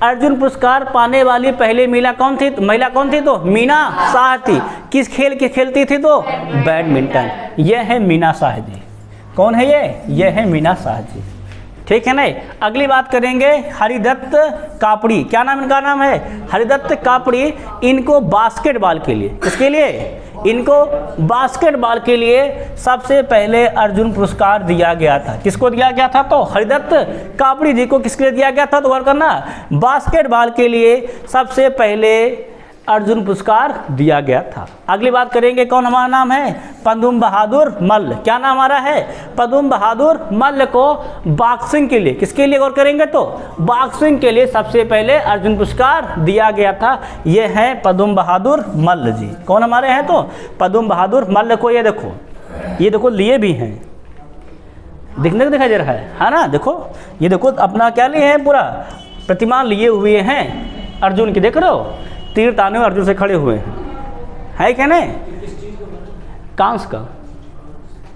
[SPEAKER 1] अर्जुन पुरस्कार पाने वाली पहली महिला कौन थी, महिला कौन थी, तो मीना शाह थी। किस खेल की खेलती थी, तो बैडमिंटन। यह है मीना शाह जी। कौन है ये है मीना शाह जी, ठीक है ना। अगली बात करेंगे हरिदत्त कापड़ी, क्या नाम इनका नाम है, हरिदत्त कापड़ी। इनको बास्केटबॉल के लिए, किसके लिए, इनको बास्केटबॉल के लिए सबसे पहले अर्जुन पुरस्कार दिया गया था। किसको दिया गया था, तो हरिदत्त कापड़ी जी को किसके लिए दिया गया था, तो गौर करना, बास्केटबॉल के लिए सबसे पहले अर्जुन पुरस्कार दिया गया था। अगली बात करेंगे, कौन हमारा नाम है, पद्म बहादुर मल्ल। क्या नाम हमारा है, पद्म बहादुर मल्ल को बॉक्सिंग के लिए, किसके लिए गौर करेंगे, तो बॉक्सिंग के लिए सबसे पहले अर्जुन पुरस्कार दिया गया था। ये हैं पद्म बहादुर मल्ल जी। कौन हमारे हैं, तो पद्म बहादुर मल्ल को, ये देखो लिए भी हैं, दिखने को दिखाई दे रहा है ना। देखो ये देखो अपना क्या लिए हैं, पूरा प्रतिमा लिए हुए हैं अर्जुन की, देख रहे हो, तीर ताने अर्जुन से खड़े हुए हैं, है क्या नहीं, कांस का,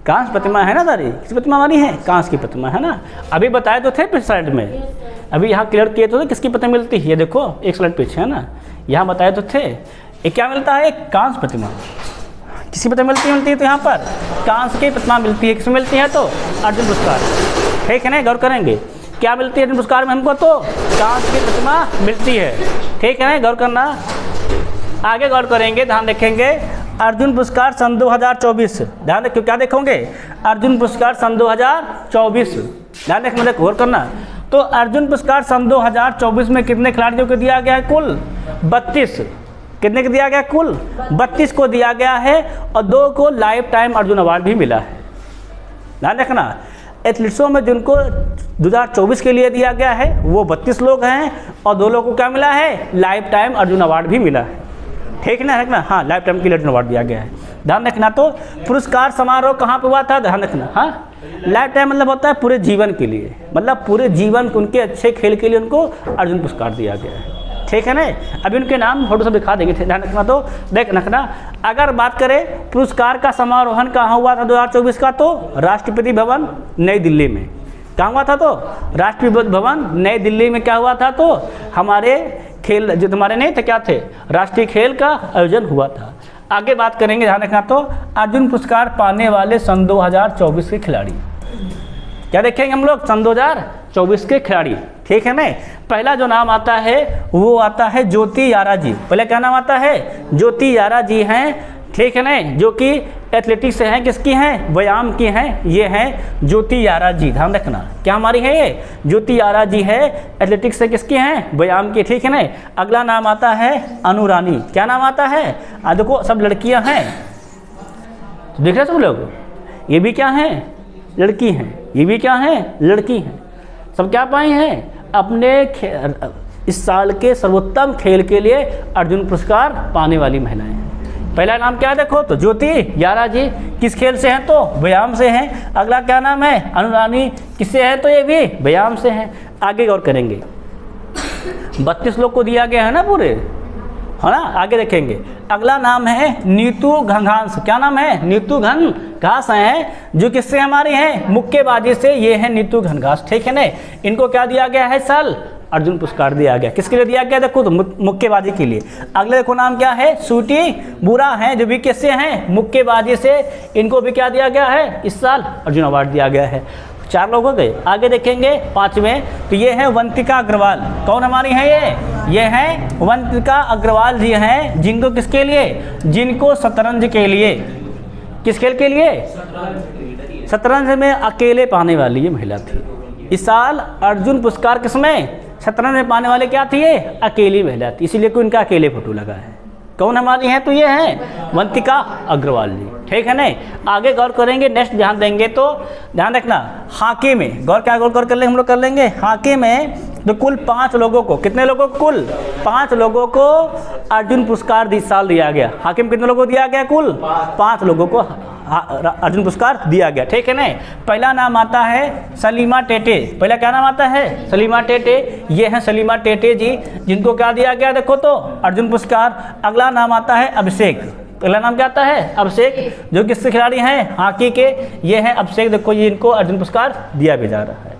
[SPEAKER 1] कांस प्रतिमा है ना सारी। किस प्रतिमा हमारी है, कांस की प्रतिमा है ना। अभी बताए तो थे पिछले स्लाइड में, अभी यहाँ क्लियर किए तो किसकी प्रतिमा मिलती है, ये देखो एक स्लाइड पीछे है ना, यहाँ बताए तो थे। ये क्या मिलता है, एक कांस प्रतिमा। किसकी प्रतिमा मिलती है, तो यहाँ पर कांस की प्रतिमा मिलती है। किस मिलती है, तो अर्जुन पुरस्कार, ठीक है ना। गौर करेंगे क्या मिलती है अर्जुन पुरस्कार में हमको, तो कांस की प्रतिमा मिलती है, ठीक है ना। गौर करना, आगे गौर करेंगे, ध्यान रखेंगे। अर्जुन पुरस्कार सन 2024, ध्यान रखिए, क्या देखोगे, अर्जुन पुरस्कार सन 2024, ध्यान रखना, गौर करना। तो अर्जुन पुरस्कार सन 2024 में कितने खिलाड़ियों को दिया गया है, कुल 32। कितने को दिया गया, कुल 32 को दिया गया है, और 2 को लाइफ टाइम अर्जुन अवार्ड भी मिला है। ध्यान रखना, एथलीट्सों में जिनको 2024 के लिए दिया गया है वो 32 लोग हैं, और 2 लोगों को क्या मिला है, लाइफ टाइम अर्जुन अवार्ड भी मिला है, ठीक ना, रखना, हाँ, लाइफ टाइम के लिए अर्जुन अवार्ड दिया गया है। ध्यान रखना, तो पुरस्कार समारोह कहाँ पे हुआ था, ध्यान रखना, हाँ, लाइफ टाइम मतलब होता है पूरे जीवन के लिए, मतलब पूरे जीवन उनके अच्छे खेल के लिए उनको अर्जुन पुरस्कार दिया गया है, ठीक है ना। अभी उनके नाम फोटो सब दिखा देंगे, ध्यान रखना। तो देख रखना, अगर बात करें पुरस्कार का समारोहन कहाँ हुआ था 2024 का, तो राष्ट्रपति भवन नई दिल्ली में। कहाँ हुआ था, तो राष्ट्रपति भवन नई दिल्ली में क्या हुआ था, तो हमारे खेल जो तुम्हारे नहीं थे, क्या थे, राष्ट्रीय खेल का आयोजन हुआ था। आगे बात करेंगे, ध्यान रखना। तो अर्जुन पुरस्कार पाने वाले सन 2024 के खिलाड़ी, क्या देखेंगे हम लोग, सन 2024 के खिलाड़ी, ठीक है ना। पहला जो नाम आता है वो आता है ज्योति यारा जी। पहले क्या नाम आता है, ज्योति यारा जी हैं, ठीक है ना, जो कि एथलेटिक्स से हैं, किसकी हैं, व्यायाम की हैं। ये हैं ज्योति यारा जी, ध्यान रखना, क्या हमारी है ये, ज्योति यारा जी है, एथलेटिक्स से किसकी हैं, व्यायाम की, ठीक है ना। अगला नाम आता है अनुरानी। क्या नाम आता है, देखो सब लड़कियां हैं, देख रहे सब लोग, ये भी क्या हैं, लड़की हैं, ये भी क्या हैं, लड़की हैं। सब क्या पाए हैं, अपने इस साल के सर्वोत्तम खेल के लिए अर्जुन पुरस्कार पाने वाली महिलाएं हैं। पहला नाम क्या है देखो तो ज्योति यारा जी किस खेल से हैं तो व्यायाम से हैं। अगला क्या नाम है अनुरानी किससे है तो ये भी व्यायाम से हैं। आगे गौर करेंगे 32 लोग को दिया गया है ना पूरे, है ना। आगे देखेंगे अगला नाम है नीतू घंघास। क्या नाम है नीतू घंघास है जो किससे हमारे हैं मुक्केबाजी से, ये है नीतू घंघास, ठीक है ना। इनको क्या दिया गया है साल अर्जुन पुरस्कार दिया गया। किसके लिए दिया गया देखो तो मुक्केबाजी के लिए। अगले देखो नाम क्या है सूटी बुरा है जो भी किससे हैं मुक्केबाजी से, इनको भी क्या दिया गया है इस साल अर्जुन अवार्ड दिया गया है। 4 लोग हो गए। आगे देखेंगे 5वें तो ये है वंतिका अग्रवाल। कौन हमारी है ये हैं वंतिका अग्रवाल जी हैं जिनको किसके लिए जिनको शतरंज के लिए, किस खेल के लिए शतरंज में अकेले पाने वाली ये महिला थी। इस साल अर्जुन पुरस्कार किसमें शतरंज में पाने वाले क्या थी ये अकेली महिला थी, इसीलिए कोई इनका अकेले फोटो लगा है। कौन हमारी है तो ये हैं वंतिका अग्रवाल जी, ठीक है ना। आगे गौर करेंगे नेक्स्ट ध्यान देंगे तो ध्यान रखना हॉकी में गौर क्या गौर कर लेंगे हम लोग कर लेंगे। हॉकी में तो कुल 5 लोगों को, कितने लोगों को कुल 5 लोगों को अर्जुन पुरस्कार इस साल दिया गया। हॉकी में कितने लोगों को दिया गया कुल 5 लोगों को अर्जुन पुरस्कार दिया गया, ठीक है ना। पहला नाम आता है सलीमा टेटे। पहला क्या नाम आता है सलीमा टेटे, ये हैं सलीमा टेटे जी जिनको क्या दिया गया देखो तो अर्जुन पुरस्कार। अगला नाम आता है अभिषेक। पहला नाम क्या आता है अभिषेक जो किससे खिलाड़ी हैं हॉकी के, ये हैं अभिषेक, देखो ये इनको अर्जुन पुरस्कार दिया भी जा रहा है,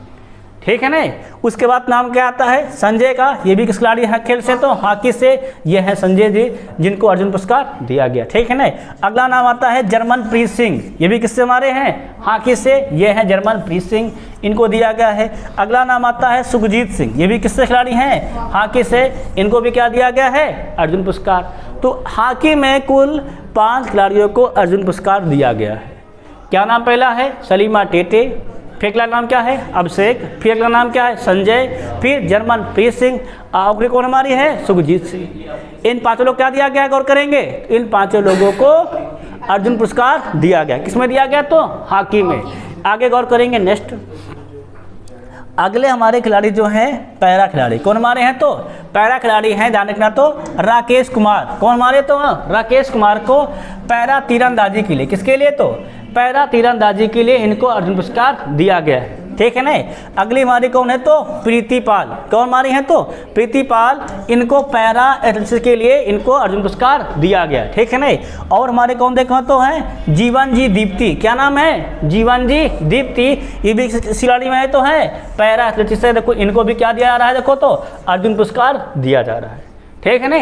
[SPEAKER 1] ठीक है ना। उसके बाद नाम क्या आता है संजय का, ये भी किस खिलाड़ी है खेल से तो हॉकी से, ये है संजय जी जिनको अर्जुन पुरस्कार दिया गया, ठीक है ना। अगला नाम आता है जर्मनप्रीत सिंह, ये भी किससे हमारे हैं हॉकी से, ये है जर्मनप्रीत सिंह, इनको दिया गया है। अगला नाम आता है सुखजीत सिंह, ये भी किससे खिलाड़ी हैं हॉकी से, इनको भी क्या दिया गया है अर्जुन पुरस्कार। तो हॉकी में कुल 5 खिलाड़ियों को अर्जुन पुरस्कार दिया गया है। क्या नाम पहला है सलीमा टेटे, फिर अगला नाम क्या है अभिषेक, फिर अगला नाम क्या है संजय, फिर जर्मनप्रीत सिंह, आखिरी कौन हमारी है सुखजीत सिंह। इन 5 लोग क्या दिया गया गौर करेंगे, इन 5 लोगों को अर्जुन पुरस्कार दिया गया। किसमें दिया गया तो हॉकी में। आगे गौर करेंगे नेक्स्ट अगले हमारे खिलाड़ी जो हैं पैरा खिलाड़ी। कौन हमारे हैं तो पैरा खिलाड़ी हैं, ध्यान रखना तो राकेश कुमार। कौन हमारे तो राकेश कुमार को पैरा तीरंदाजी के लिए, किसके लिए तो पैरा तीरंदाजी के लिए इनको अर्जुन पुरस्कार दिया गया है, ठीक है ना। अगली हमारी कौन है तो प्रीति पाल। कौन हमारी है तो प्रीति पाल, इनको पैरा एथलेटिक्स के लिए इनको अर्जुन पुरस्कार दिया गया, ठीक है ना। और हमारे कौन देखो तो हैं जीवन जी दीप्ति। क्या नाम है जीवन जी दीप्ति, ये भी खिलाड़ी में है तो है पैरा एथलेटिक्स से, देखो इनको भी क्या दिया जा रहा है देखो तो अर्जुन पुरस्कार दिया जा रहा है, ठीक है ना।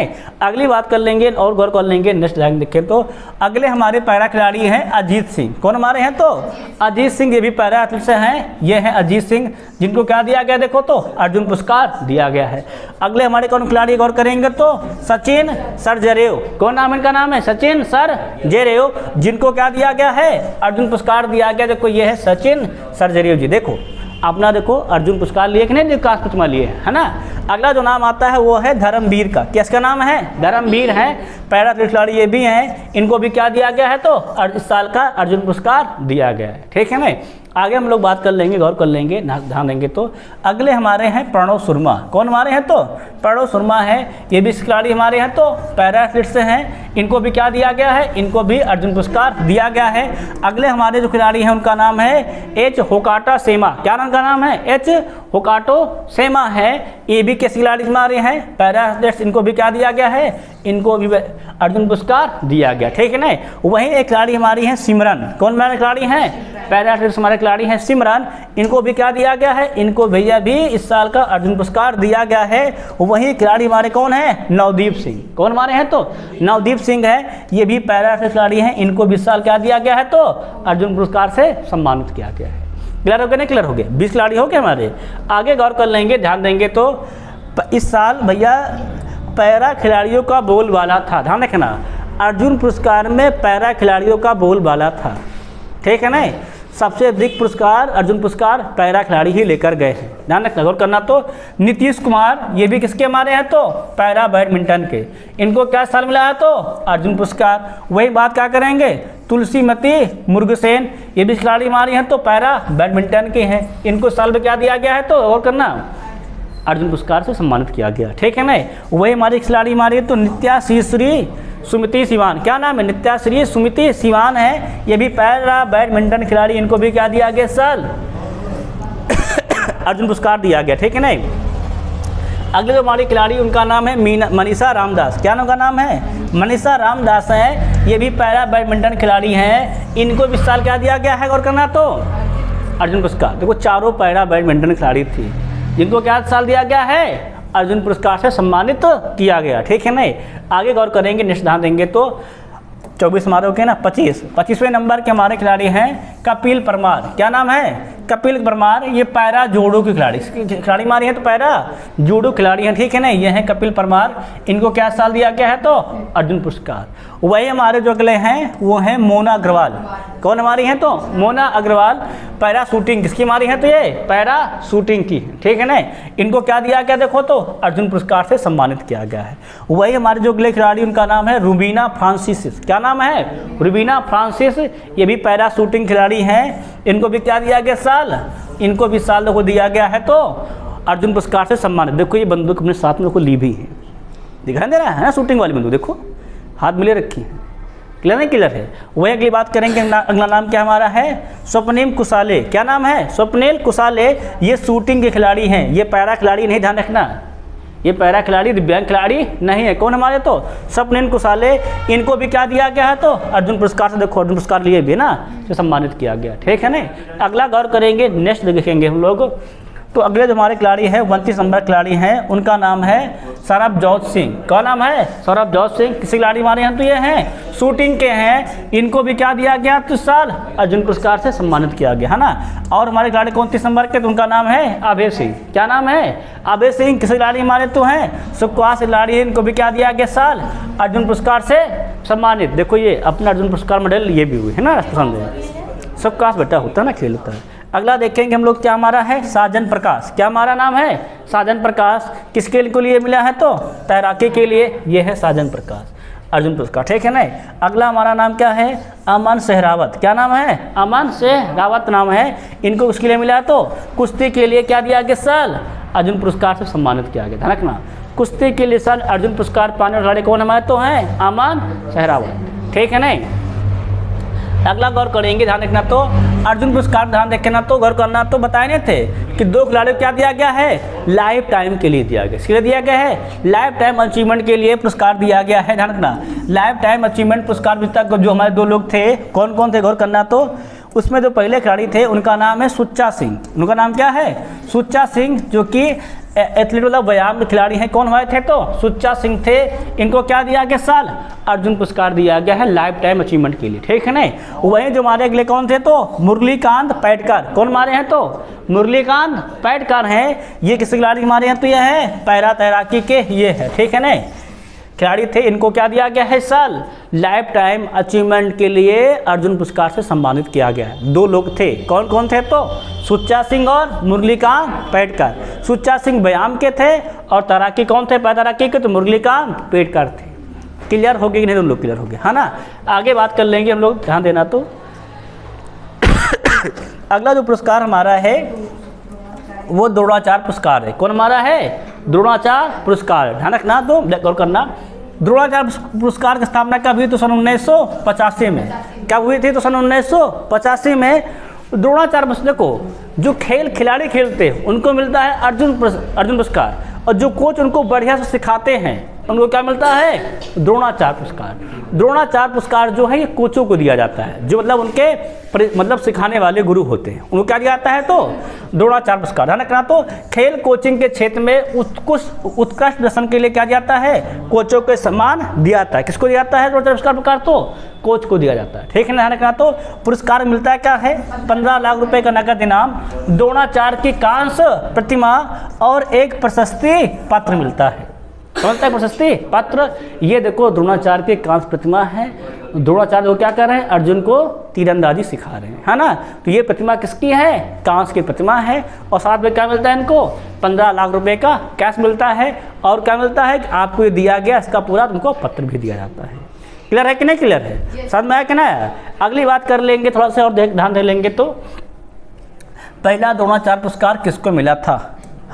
[SPEAKER 1] अगली बात कर लेंगे और गौर कर लेंगे नेक्स्ट लाइन देखें तो अगले हमारे पैरा खिलाड़ी हैं अजीत सिंह। कौन हमारे हैं तो अजीत सिंह, ये भी पैरा एथलीट से हैं, ये हैं अजीत सिंह जिनको क्या दिया गया देखो तो अर्जुन पुरस्कार दिया गया है। अगले हमारे कौन खिलाड़ी गौर करेंगे तो सचिन सरजेरेव। कौन नाम इनका नाम है सचिन सरजेरेव, जिनको क्या दिया गया है अर्जुन पुरस्कार दिया गया। देखो ये है सचिन सरजेरेव जी, देखो अपना देखो अर्जुन पुरस्कार लिए कि नहीं विकास प्रतिमा लिए है ना। अगला जो नाम आता है वो है धर्मवीर का। किसका नाम है धर्मवीर है, पैरा खिलाड़ी ये भी हैं, इनको भी क्या दिया गया है तो इस साल का अर्जुन पुरस्कार दिया गया है, ठीक है ना। आगे हम लोग बात कर लेंगे गौर कर लेंगे ध्यान देंगे तो अगले हमारे हैं प्रणव शर्मा। कौन हमारे हैं तो प्रणव शर्मा है, ये भी खिलाड़ी हमारे हैं तो पैरा एथलीट से हैं, इनको भी क्या दिया गया है इनको भी अर्जुन पुरस्कार दिया गया है। अगले हमारे जो खिलाड़ी हैं उनका नाम है एच होकाटा सेमा। क्या नाम का नाम है एच होकाटो सेमा है, ये भी किस खिलाड़ी हमारे हैं पैरा एथलीट्स, इनको भी क्या दिया गया है इनको भी अर्जुन पुरस्कार दिया गया, ठीक है ना। वहीं एक खिलाड़ी हमारी है सिमरन। कौन हमारे खिलाड़ी हैं पैरा एथलीट्स हमारे खिलाड़ी हैं सिमरन, इनको भी क्या दिया गया है इनको भैया भी इस साल का अर्जुन पुरस्कार दिया गया है। वहीं खिलाड़ी हमारे कौन है नवदीप सिंह। कौन हमारे हैं तो नवदीप सिंह है, ये भी पैरा एथलीट खिलाड़ी हैं, इनको भी इस साल क्या दिया गया है तो अर्जुन पुरस्कार से सम्मानित किया गया है। क्लियर हो गया नहीं क्लियर हो गया, 20 खिलाड़ी हो गए हमारे। आगे गौर कर लेंगे ध्यान देंगे तो इस साल भैया पैरा खिलाड़ियों का बोलबाला था, ध्यान रखना अर्जुन पुरस्कार में पैरा खिलाड़ियों का बोलबाला था, ठीक है ना। सबसे अधिक पुरस्कार अर्जुन पुरस्कार पैरा खिलाड़ी ही लेकर गए हैं, ध्यान रखना गौर करना तो नीतीश कुमार, ये भी किसके हमारे हैं तो पैरा बैडमिंटन के, इनको क्या साल मिला है तो अर्जुन पुरस्कार। वही बात क्या करेंगे तुलसीमती मुर्गसेन, ये भी खिलाड़ी हमारी हैं तो पैरा बैडमिंटन के हैं, इनको साल में क्या दिया गया है तो गौर करना अर्जुन पुरस्कार से सम्मानित किया गया, ठीक है ना। वही हमारी खिलाड़ी हमारी तो नित्या श्री सुमिति सिवान, क्या नाम है? नित्याश्री सुमिति सिवान है, ये भी पैरा बैडमिंटन खिलाड़ी, इनको भी क्या दिया गया साल अर्जुन पुरस्कार दिया गया, ठीक है नहीं। अगले जो हमारे खिलाड़ी उनका नाम है मनीषा रामदास, क्या उनका नाम है? मनीषा रामदास है, ये भी पैरा बैडमिंटन खिलाड़ी हैं, इनको भी साल क्या दिया गया है गौर करना तो अर्जुन पुरस्कार। देखो चारों पैरा बैडमिंटन खिलाड़ी थी जिनको क्या साल दिया गया है अर्जुन पुरस्कार से सम्मानित किया गया, ठीक है नहीं। आगे गौर करेंगे, नेक्स्ट ध्यान देंगे तो 24 हमारे हो गए ना, 25वें नंबर के हमारे खिलाड़ी हैं कपिल परमार, क्या नाम है? कपिल परमार, ये पैरा जूडो के खिलाड़ी मारी है तो पैरा जूडो खिलाड़ी हैं, ठीक है ना। ये हैं कपिल परमार, इनको क्या साल दिया गया है तो अर्जुन पुरस्कार। वही हमारे जो अगले हैं वो हैं मोना अग्रवाल, कौन हमारी हैं तो मोना अग्रवाल, पैरा शूटिंग किसकी मारी है तो ये पैरा शूटिंग की, ठीक है ना। इनको क्या दिया गया देखो तो अर्जुन पुरस्कार से सम्मानित किया गया है। वही हमारे जो अगले खिलाड़ी उनका नाम है रुबीना फ्रांसिस, क्या नाम है? रुबीना फ्रांसिस, ये भी पैरा शूटिंग खिलाड़ी हैं, इनको भी क्या दिया गया साल? इनको भी साल देखो दिया गया है तो अर्जुन पुरस्कार से सम्मानित। देखो ये बंदूक अपने साथ में देखो ली भी है, दिखाई दे रहा है ना, शूटिंग वाली बंदूक देखो हाथ मिले रखी है, क्लियर नहीं क्लियर है। वही अगली बात करेंगे, अगला नाम क्या हमारा है? स्वप्निल कुसाले, क्या नाम है? स्वप्निल कुसाले, ये शूटिंग के खिलाड़ी हैं, ये पैरा खिलाड़ी नहीं, ध्यान रखना, ये पैरा खिलाड़ी दिव्यांग खिलाड़ी नहीं है। कौन हमारे तो स्वप्निल कुसाले, इनको भी क्या दिया गया है तो अर्जुन पुरस्कार से, देखो अर्जुन पुरस्कार लिए भी ना, से सम्मानित किया गया, ठीक है ना। अगला गौर करेंगे, नेक्स्ट देखेंगे हम लोग तो अगले जो हमारे खिलाड़ी हैं 29 नंबर खिलाड़ी हैं, उनका नाम है सरबजोत सिंह, क्या नाम है? सरबजोत सिंह, किसी खिलाड़ी हमारे यहाँ तो ये हैं शूटिंग के हैं, इनको भी क्या दिया गया तो साल अर्जुन पुरस्कार से सम्मानित किया गया है ना। और हमारे खिलाड़ी 29 नंबर के तो उनका नाम है अभय सिंह, क्या नाम है? अभय सिंह, किसी खिलाड़ी हमारे तो हैं सुखवास खिलाड़ी, इनको भी क्या दिया गया साल अर्जुन पुरस्कार से सम्मानित। देखो ये अपना अर्जुन पुरस्कार मेडल ये भी हुए है ना, पसंद है सुखवास बेटा होता है ना, खेल होता है। अगला देखेंगे हम लोग क्या हमारा है साजन प्रकाश, क्या हमारा नाम है? साजन प्रकाश, किसके लिए मिला है तो तैराकी के लिए, ये है साजन प्रकाश अर्जुन पुरस्कार, ठीक है ना। अगला हमारा नाम क्या है? अमन सहरावत, क्या नाम है? अमन सहरावत नाम है, इनको उसके लिए मिला तो कुश्ती के लिए क्या दिया गया साल अर्जुन पुरस्कार से सम्मानित किया गया, ध्यान रखना। कुश्ती के लिए साल अर्जुन पुरस्कार पाने वाले कौन हमारे तो हैं? अमन सहरावत, ठीक है नहीं। अगला गौर करेंगे, ध्यान रखना तो अर्जुन पुरस्कार, ध्यान रखना तो गौर करना तो बताए नहीं थे कि 2 खिलाड़ियों को क्या दिया गया है? लाइफ टाइम के लिए दिया गया, इसके लिए दिया गया है लाइफ टाइम अचीवमेंट के लिए पुरस्कार दिया गया है, ध्यान रखना। लाइफ टाइम अचीवमेंट पुरस्कार विजेता जो हमारे 2 लोग थे, कौन कौन थे गौर करना तो उसमें जो पहले खिलाड़ी थे उनका नाम है सुच्चा सिंह, उनका नाम क्या है? सुच्चा सिंह, जो कि एथलीट मतलब व्यायाम खिलाड़ी हैं, कौन हमारे थे तो सुच्चा सिंह थे, इनको क्या दिया गया साल अर्जुन पुरस्कार दिया गया है लाइफ टाइम अचीवमेंट के लिए, ठीक है ना। वहीं जो हमारे अगले कौन थे तो मुरलीकांत पैटकर, कौन हमारे हैं तो मुरलीकांत पैटकर हैं, ये किस खिलाड़ी हमारे हैं तो ये है पैरा तैराकी के, ये है, ठीक है ना, खिलाड़ी थे, इनको क्या दिया गया है साल लाइफ टाइम अचीवमेंट के लिए अर्जुन पुरस्कार से सम्मानित किया गया है। 2 लोग थे, कौन कौन थे तो सुच्चा सिंह और मुरलीकांत पैटकर। सुच्चा सिंह व्यायाम के थे और तैराकी कौन थे? तैराकी के तो मुरलीकांत पैटकर थे। क्लियर हो गए कि नहीं? 2 लोग क्लियर हो गए, है ना। आगे बात कर लेंगे हम लोग, ध्यान देना तो अगला जो पुरस्कार हमारा है वो द्रोणाचार्य पुरस्कार है, कौन हमारा है? द्रोणाचार्य पुरस्कार, ध्यान रखना तो गौर करना। द्रोणाचार्य पुरस्कार की स्थापना कब हुई तो सन 1985 में, कब हुई थी तो सन 1985 में। द्रोणाचार्य देखो जो खिलाड़ी खेलते हैं उनको मिलता है अर्जुन पुरस्कार, और जो कोच उनको बढ़िया से सिखाते हैं उनको क्या मिलता है? द्रोणाचार्य पुरस्कार। द्रोणाचार्य पुरस्कार जो है ये कोचों को दिया जाता है, जो मतलब उनके मतलब सिखाने वाले गुरु होते हैं, उनको क्या दिया जाता है तो द्रोणाचार्य पुरस्कार। ध्यान रखना तो खेल कोचिंग के क्षेत्र में उत्कृष्ट प्रदर्शन के लिए क्या दिया जाता है? कोचों को सम्मान दिया जाता है। किसको दिया जाता है द्रोणाचार्य पुरस्कार तो कोच को दिया जाता है, ठीक है ना। ध्यान रखना तो पुरस्कार मिलता है क्या है? 15 लाख रुपए का नकद इनाम, द्रोणाचार्य की कांस्य प्रतिमा और एक प्रशस्ति पत्र मिलता है। समझता है प्रशस्ति पत्र? ये देखो द्रोणाचार्य की कांस्य प्रतिमा है, द्रोणाचार्य वो क्या कर रहे हैं? अर्जुन को तीरंदाजी सिखा रहे हैं, है ना। तो ये प्रतिमा किसकी है? कांस्य की प्रतिमा है, और साथ में क्या मिलता है इनको? 15 लाख रुपए का कैश मिलता है, और क्या मिलता है कि आपको ये दिया गया इसका पूरा तुमको पत्र भी दिया जाता है। क्लियर है कि नहीं? क्लियर है, समझ में आया कि ना? अगली बात कर लेंगे, थोड़ा सा और ध्यान दे लेंगे तो पहला द्रोणाचार्य पुरस्कार किसको मिला था,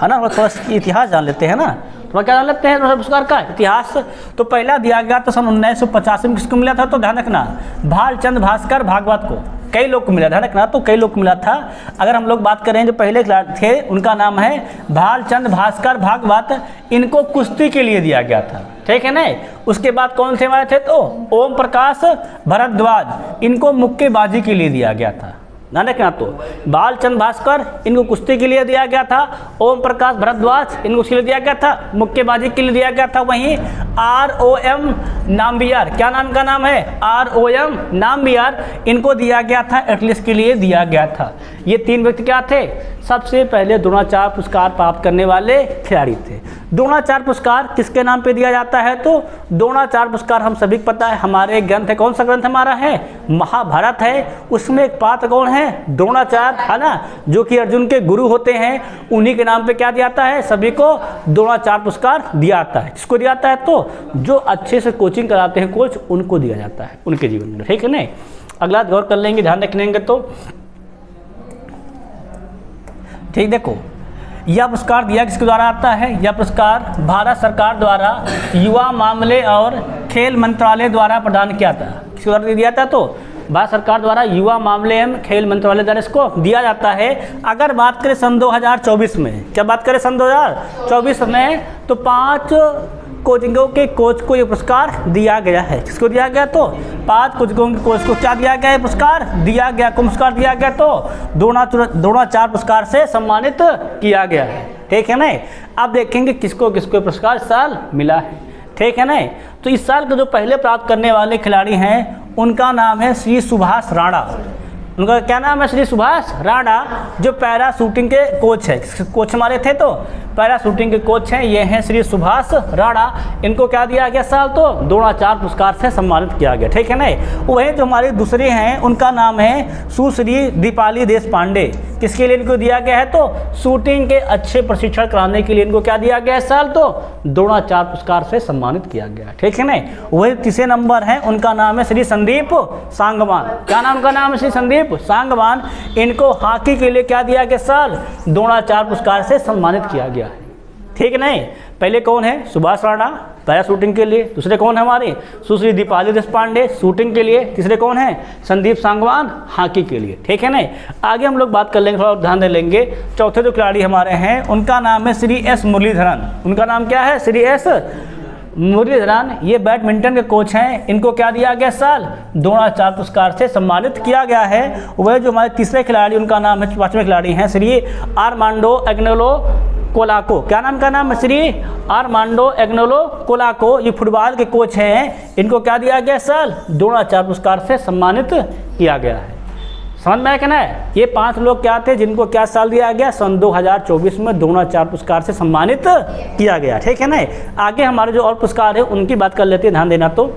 [SPEAKER 1] है ना। थोड़ा इतिहास जान लेते हैं ना, तो क्या लेते हैं नोबेल पुरस्कार का इतिहास। तो पहला दिया गया तो सन 1985 में किसको मिला था, तो ध्यान रखना भालचंद भास्कर भागवत को, कई लोग को मिला, ध्यान रखना, तो कई लोग को मिला था। अगर हम लोग बात करें जो पहले थे उनका नाम है भालचंद भास्कर भागवत, इनको कुश्ती के लिए दिया गया था, ठीक है ना। उसके बाद कौन से हमारे थे, तो ओम प्रकाश भरद्वाज, इनको मुक्केबाजी के लिए दिया गया था, ध्यान रखना। तो भालचंद भास्कर इनको कुश्ती के लिए दिया गया था, ओम प्रकाश भरद्वाज इनको उसके लिए दिया गया था, मुक्केबाजी के लिए दिया गया था। वहीं ROM नाम्बियार, क्या नाम का नाम है, ROM नाम्बियार, इनको दिया गया था एथलेटिक्स के लिए दिया गया था। ये तीन व्यक्ति क्या थे, सबसे पहले द्रोणाचार्य पुरस्कार प्राप्त करने वाले खिलाड़ी थे। द्रोणाचार्य पुरस्कार किसके नाम पे दिया जाता है, तो द्रोणाचार्य पुरस्कार हम सभी को पता है, हमारे एक ग्रंथ है, कौन सा ग्रंथ हमारा है, महाभारत है, उसमें एक पात्र कौन है, द्रोणाचार्य, है ना, जो कि अर्जुन के गुरु होते हैं, उन्हीं के नाम पे क्या दिया जाता है, सभी को द्रोणाचार्य पुरस्कार दिया जाता है। किसको दिया जाता है, तो जो अच्छे से कोचिंग कराते हैं कोच, उनको दिया जाता है उनके जीवन में, ठीक है ना। अगला गौर कर लेंगे, ध्यान रखेंगे तो ठीक। देखो यह पुरस्कार दिया किसके द्वारा आता है, यह पुरस्कार भारत सरकार द्वारा युवा मामले और खेल मंत्रालय द्वारा प्रदान किया था। किसके द्वारा दिया था, तो भारत सरकार द्वारा युवा मामले एवं खेल मंत्रालय द्वारा इसको दिया जाता है। अगर बात करें सन 2024 में, क्या बात करें सन 2024 में, तो 5 कोचिंगों के कोच को ये पुरस्कार दिया गया है। किसको दिया गया, तो 5 कोचिंगों के कोच को क्या दिया गया है, पुरस्कार दिया गया। कौन पुरस्कार दिया गया, तो द्रोणाचार्य पुरस्कार से सम्मानित किया गया है, ठीक है ना। अब देखेंगे किसको किसको पुरस्कार इस साल मिला है, ठीक है ना। तो इस साल के जो पहले प्राप्त करने वाले खिलाड़ी हैं उनका नाम है श्री सुभाष राणा। उनका क्या नाम है, श्री सुभाष राणा, जो पैरा शूटिंग के कोच है। कोच हमारे थे तो पैरा शूटिंग के कोच हैं, ये हैं श्री सुभाष राणा। इनको क्या दिया गया साल, तो द्रोणाचार्य पुरस्कार से सम्मानित किया गया, ठीक है ना। वही जो हमारे दूसरे हैं उनका नाम है सुश्री दीपाली देशपांडे। किसके लिए इनको दिया गया है, तो शूटिंग के अच्छे प्रशिक्षण कराने के लिए इनको क्या दिया गया है साल, तो द्रोणाचार्य पुरस्कार से सम्मानित किया गया, ठीक है ना। वही तीसरे नंबर है, उनका नाम है श्री संदीप सांगवान। क्या नाम का नाम है, श्री संदीप सांगवान। इनको हॉकी के लिए क्या दिया गया साल, द्रोणाचार्य पुरस्कार से सम्मानित किया गया है, ठीक है नहीं। पहले कौन है, सुभाष राणा पैरा शूटिंग के लिए, दूसरे कौन है हमारे सुश्री दीपाली देशपांडे शूटिंग के लिए, तीसरे कौन है संदीप सांगवान हॉकी के लिए, ठीक है ना। आगे हम लोग बात कर लेंगे, थोड़ा ध्यान दे लेंगे। चौथे जो खिलाड़ी हमारे हैं उनका नाम है श्री S मुरलीधरन। उनका नाम क्या है, श्री S मुरलीधरन। ये बैडमिंटन के कोच हैं। इनको क्या दिया गया साल, द्रोणाचार्य पुरस्कार से सम्मानित किया गया है। वह जो हमारे तीसरे खिलाड़ी उनका नाम है, पांचवें खिलाड़ी हैं श्री आर्मांडो एग्नेलो कोलाको। क्या नाम का नाम है, श्री आर्मांडो एग्नेलो कोलाको। ये फुटबॉल के कोच हैं। इनको क्या दिया गया साल, द्रोणाचार्य पुरस्कार से सम्मानित किया गया है। समझ में आया क्या ना। ये 5 लोग क्या थे जिनको क्या साल दिया गया, सन 2024 में द्रोणाचार्य पुरस्कार से सम्मानित किया गया, ठीक है ना। आगे हमारे जो और पुरस्कार है उनकी बात कर लेते हैं, ध्यान देना। तो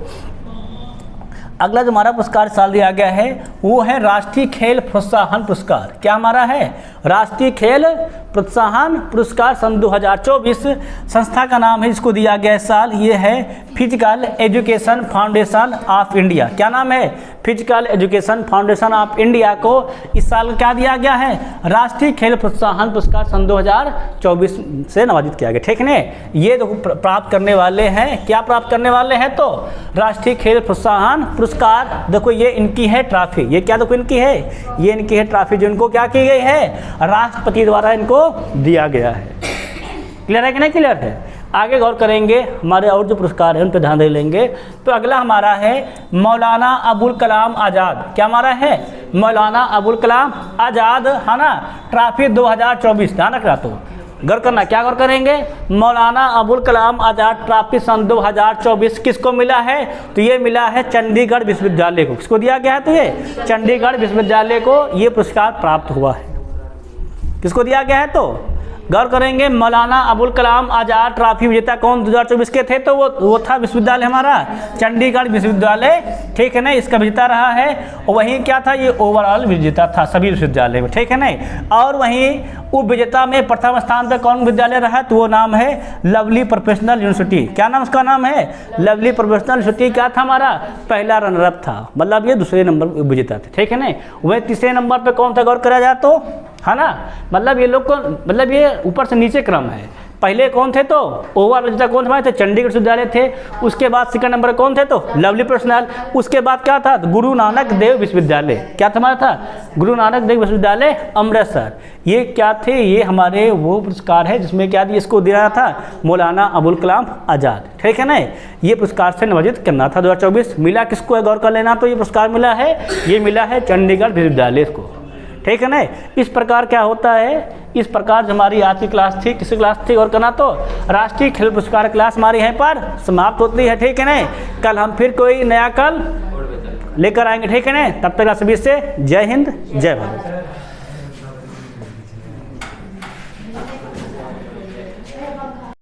[SPEAKER 1] अगला जो हमारा पुरस्कार साल दिया गया है वो है राष्ट्रीय खेल प्रोत्साहन पुरस्कार। क्या हमारा है, राष्ट्रीय खेल प्रोत्साहन पुरस्कार सन 2024। संस्था का नाम है इसको दिया गया साल, ये है physical education foundation of India. क्या नाम है, physical education foundation of India को इस साल क्या दिया गया है, राष्ट्रीय खेल प्रोत्साहन पुरस्कार सन 2024 से नवाजित किया गया, ठीक है ना। ये देखो प्राप्त करने वाले हैं, क्या प्राप्त करने वाले हैं, तो राष्ट्रीय खेल प्रोत्साहन पुरस्कार। देखो ये इनकी है ट्रॉफी, ये क्या देखो इनकी है, ये इनकी है ट्रॉफी जो इनको क्या की गई है, राष्ट्रपति द्वारा इनको दिया गया है। क्लियर है कि नहीं क्लियर है। आगे गौर करेंगे, हमारे और जो पुरस्कार हैं उन पर ध्यान दे लेंगे। तो अगला हमारा है मौलाना अबुल कलाम आज़ाद। क्या हमारा है, मौलाना अबुल कलाम आज़ाद, है ना, ट्रॉफी 2024। ध्यान रखना, तो गौर करना, क्या गौर करेंगे, मौलाना अबुल कलाम आज़ाद ट्रॉफी सन 2024 किसको मिला है, तो ये मिला है चंडीगढ़ विश्वविद्यालय को। किसको दिया गया है, तो ये चंडीगढ़ विश्वविद्यालय को ये पुरस्कार प्राप्त हुआ है। किसको दिया गया है, तो गौर करेंगे, मौलाना अबुल कलाम आज़ाद ट्रॉफी विजेता कौन 2024 के थे, तो वो था विश्वविद्यालय हमारा चंडीगढ़ विश्वविद्यालय, ठीक है ना, इसका विजेता रहा है। वहीं क्या था, ये ओवरऑल विजेता था सभी विश्वविद्यालय में, ठीक है ना। और वहीं उप विजेता में प्रथम स्थान पर कौन विद्यालय रहा, तो वो नाम है लवली प्रोफेशनल यूनिवर्सिटी। क्या नाम उसका नाम है, लवली प्रोफेशनल यूनिवर्सिटी। क्या था हमारा, पहला रनरअप था, मतलब ये दूसरे नंबर विजेता थे, ठीक है ना। वह तीसरे नंबर पर कौन था, गौर करा जाए तो, है ना, मतलब ये लोग को, मतलब ये ऊपर से नीचे क्रम है। पहले कौन थे तो ओवर रचयिता कौन हमारे थे, चंडीगढ़ विश्वविद्यालय थे। उसके बाद सेकंड नंबर कौन थे तो लवली पर्सनल। उसके बाद क्या था, गुरु नानक देव विश्वविद्यालय, क्या था हमारा था, गुरु नानक देव विश्वविद्यालय अमृतसर। ये क्या थे, ये हमारे वो पुरस्कार है जिसमें क्या दिया, इसको दिया था मौलाना अबुल कलाम आज़ाद, ठीक है ना। ये पुरस्कार से नवाजित करना था 2024। मिला किसको है, गौर कर लेना, तो ये पुरस्कार मिला है, ये मिला है चंडीगढ़ विश्वविद्यालय को, ठीक है ना। इस प्रकार क्या होता है, इस प्रकार जो हमारी आज की क्लास थी, किसी क्लास थी और करना तो राष्ट्रीय खेल पुरस्कार क्लास हमारी यहीं पर समाप्त होती है, ठीक है ना। कल हम फिर कोई नया कल लेकर आएंगे, ठीक है ना। तब तक सभी से जय हिंद, जय भारत।